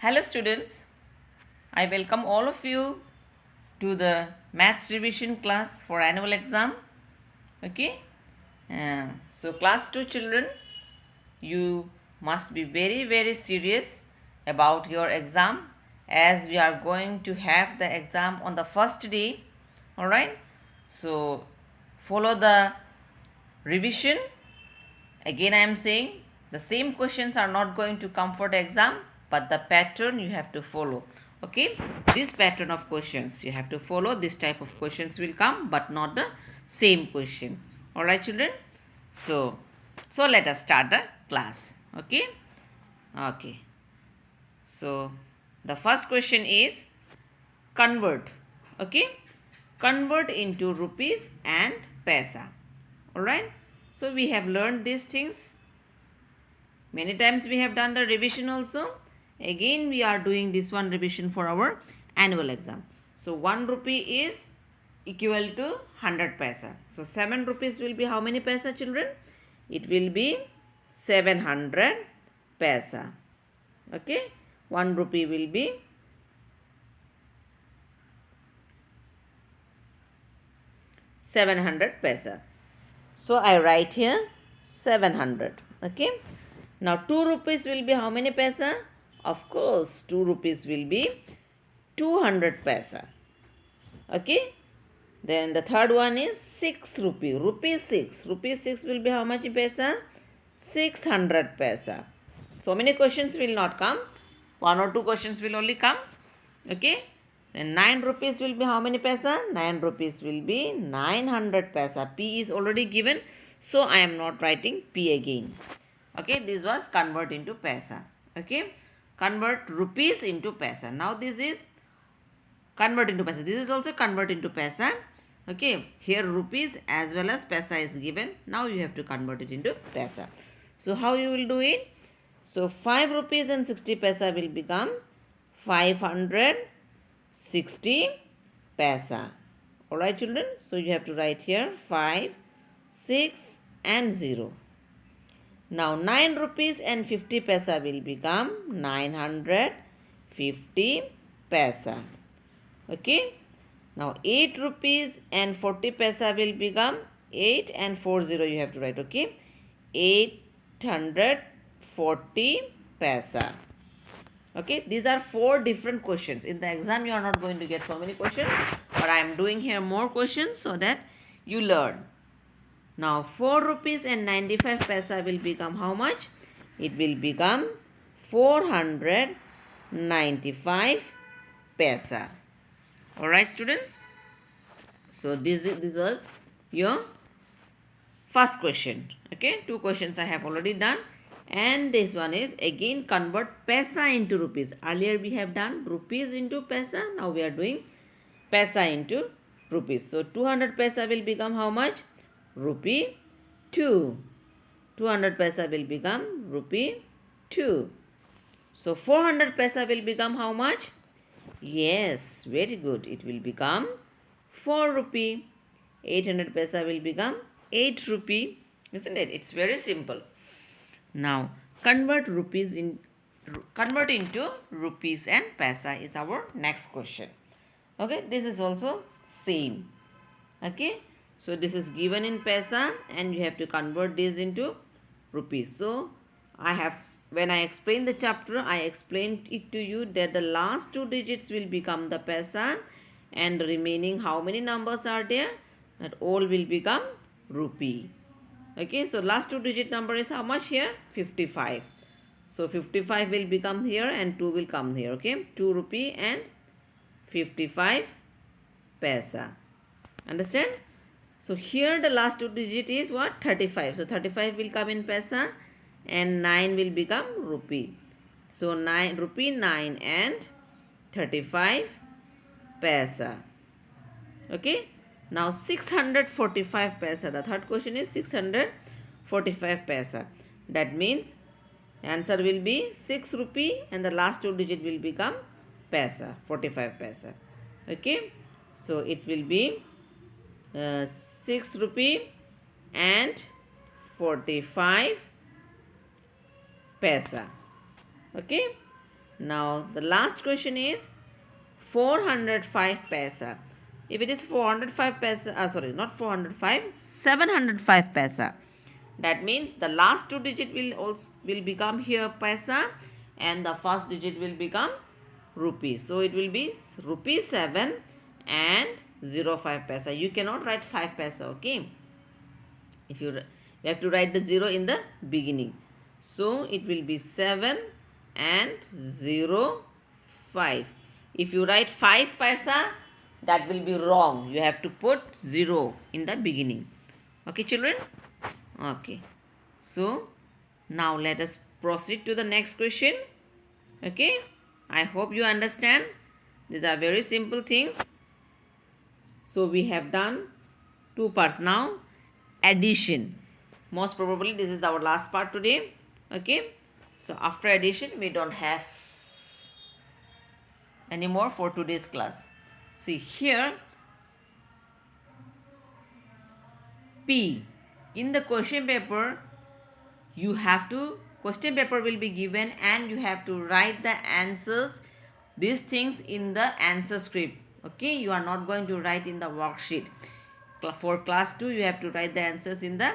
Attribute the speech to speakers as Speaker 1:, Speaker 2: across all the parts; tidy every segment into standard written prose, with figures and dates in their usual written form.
Speaker 1: Hello students, I welcome all of you to the maths revision class for annual exam. Okay, so class 2 children, you must be very serious about your exam as we are going to have the exam on the first day. Alright, so follow the revision. Again, I am saying the same questions are not going to come for the exam, but the pattern you have to follow. Okay, this pattern of questions you have to follow. This type of questions will come, but not the same question. All right, children. So let us start the class. Okay. So the first question is convert. Okay, convert into rupees and paisa. All right. So we have learned these things. Many times we have done the revision also. Again we are doing this one revision for our annual exam. So 1 rupee is equal to 100 paisa. So 7 rupees will be how many paisa, children? It will be 700 paisa. Okay. 1 rupee will be 700 paisa. So I write here 700. Okay. Now 2 rupees will be how many paisa? Of course, 2 rupees will be 200 paisa. Okay. Then the third one is 6 rupee. Rupee 6. Rupee 6 will be how much paisa? 600 paisa. So many questions will not come. 1 or 2 questions will only come. Okay. Then 9 rupees will be how many paisa? 9 rupees will be 900 paisa. P is already given. So I am not writing P again. Okay, this was convert into paisa. Okay, convert rupees into paisa. Now this is convert into paisa. This is also convert into paisa. Okay, here rupees as well as paisa is given. Now you have to convert it into paisa. So how you will do it? So 5 rupees and 60 paisa will become 560 paisa. Alright children, so you have to write here 5, 6 and 0. Now 9 rupees and 50 paisa will become 950 paisa. Okay. Now 8 rupees and 40 paisa will become 8 and 40 you have to write. Okay. 840 paisa. Okay. These are 4 different questions. In the exam you are not going to get so many questions, but I am doing here more questions so that you learn. Now 4 rupees and 95 paisa will become how much? It will become 495 paisa. Alright students. So this was your first question. Okay, 2 questions I have already done. And this one is again convert paisa into rupees. Earlier we have done rupees into paisa. Now we are doing paisa into rupees. So 200 paisa will become how much? Rupee 2. 200 paisa will become rupee 2. So 400 paisa will become how much? Yes, very good. It will become 4 rupee. 800 paisa will become 8 rupee. Isn't it? It's very simple. Now convert into rupees and paisa is our next question. Okay, this is also same. Okay, so this is given in paisa and you have to convert this into rupees. So when I explain the chapter, I explained it to you that the last 2 digits will become the paisa and remaining how many numbers are there? That all will become rupee. Okay, so last 2 digit number is how much here? 55. So 55 will become here and 2 will come here. Okay, 2 rupee and 55 paisa. Understand? So here the last 2 digit is what? 35. So 35 will come in paisa and 9 will become rupee. So 9 rupee 9 and 35 paisa. Okay. Now 645 paisa. The third question is 645 paisa. That means answer will be 6 rupee and the last 2 digit will become paisa, 45 paisa. Okay. So it will be 6 rupee and 45 paisa. Okay. Now the last question is 405 paisa. If it is 405 paisa, sorry, not 405, 705 paisa. That means the last two digit will become here paisa, and the first digit will become rupee. So it will be rupee 7 and 05 paisa. You cannot write 5 paisa, okay? If you have to write the 0 in the beginning. So it will be 7 and 05. If you write 5 paisa, that will be wrong. You have to put 0 in the beginning. Okay, children? Okay. So now let us proceed to the next question. Okay? I hope you understand. These are very simple things. So we have done two parts. Now addition. Most probably this is our last part today. Okay? So after addition we don't have anymore for today's class. See here P. In the question paper you have to, question paper will be given and you have to write the answers, these things in the answer script. Okay, you are not going to write in the worksheet. For class 2 you have to write the answers in the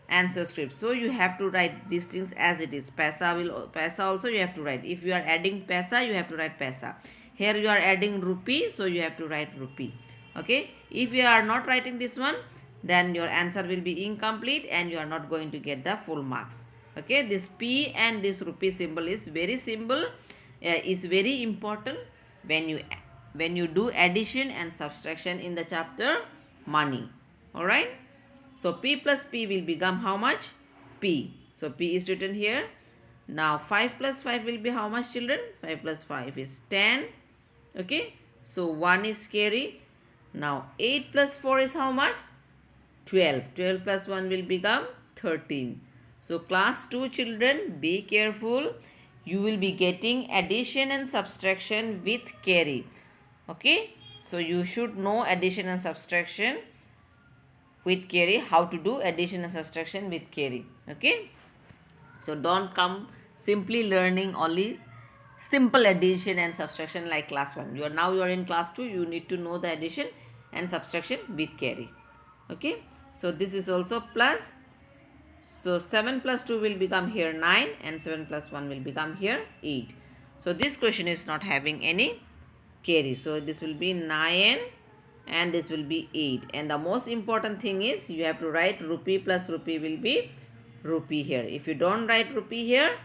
Speaker 1: answer script. So you have to write these things as it is. Paisa also you have to write. If you are adding paisa, you have to write paisa. Here you are adding rupee, so you have to write rupee. Okay, if you are not writing this one, then your answer will be incomplete and you are not going to get the full marks. Okay, this P and this rupee symbol is very simple, is very important when you do addition and subtraction in the chapter money. Alright, so P plus P will become how much? P. So P is written here. Now 5 plus 5 will be how much, children? 5 plus 5 is 10. Okay, so 1 is carry. Now 8 plus 4 is how much? 12. 12 plus 1 will become 13. So class 2 children, be careful. You will be getting addition and subtraction with carry. Okay, so you should know addition and subtraction with carry, how to do addition and subtraction with carry. Okay, so don't come simply learning only simple addition and subtraction like class 1. You are in class 2, you need to know the addition and subtraction with carry. Okay, so this is also plus. So 7 plus 2 will become here 9 and 7 plus 1 will become here 8. So this question is not having any carry. So this will be 9 and this will be 8. And the most important thing is you have to write rupee plus rupee will be rupee here. If you don't write rupee here,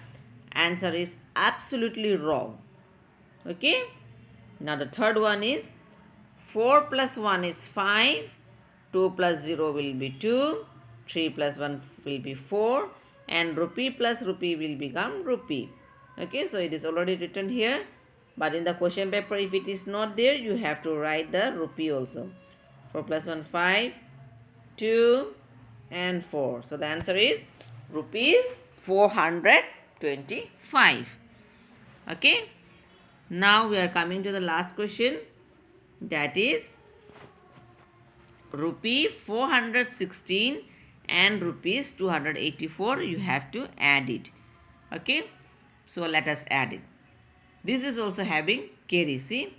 Speaker 1: answer is absolutely wrong. Okay. Now the third one is 4 plus 1 is 5. 2 plus 0 will be 2. 3 plus 1 will be 4. And rupee plus rupee will become rupee. Okay. So it is already written here. But in the question paper, if it is not there, you have to write the rupee also. 4 plus 1, 5, 2 and 4. So the answer is rupees 425. Okay. Now we are coming to the last question. That is rupee 416 and rupees 284. You have to add it. Okay. So let us add it. This is also having carry. See,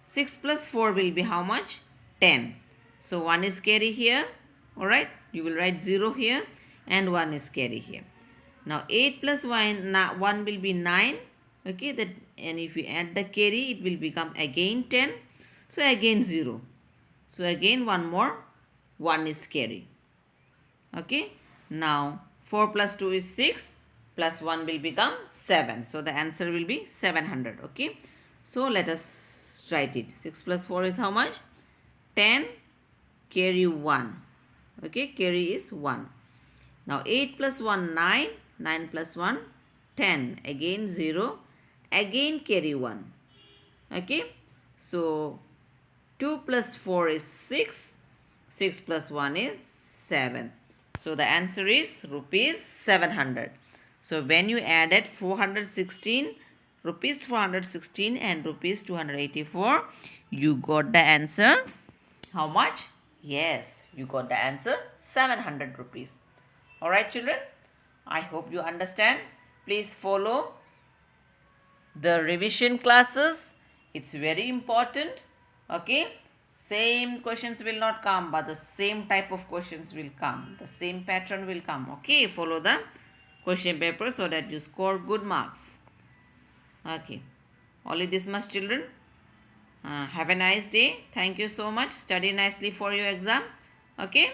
Speaker 1: 6 plus 4 will be how much? 10. So 1 is carry here. Alright, you will write 0 here and 1 is carry here. Now 8 plus 1 will be 9. Okay, and if you add the carry, it will become again 10. So again 0. So again one more, 1 is carry. Okay, now 4 plus 2 is 6. Plus 1 will become 7. So the answer will be 700. Okay. So let us write it. 6 plus 4 is how much? 10. Carry 1. Okay. Carry is 1. Now 8 plus 1, 9. 9 plus 1, 10. Again 0. Again carry 1. Okay. So 2 plus 4 is 6. 6 plus 1 is 7. So the answer is rupees 700. So when you added 416, rupees 416 and rupees 284, you got the answer. How much? Yes, you got the answer 700 rupees. Alright children, I hope you understand. Please follow the revision classes. It's very important. Okay, same questions will not come, but the same type of questions will come. The same pattern will come. Okay, follow the question paper so that you score good marks. Okay, only this much, children. Have a nice day. Thank you so much. Study nicely for your exam. Okay.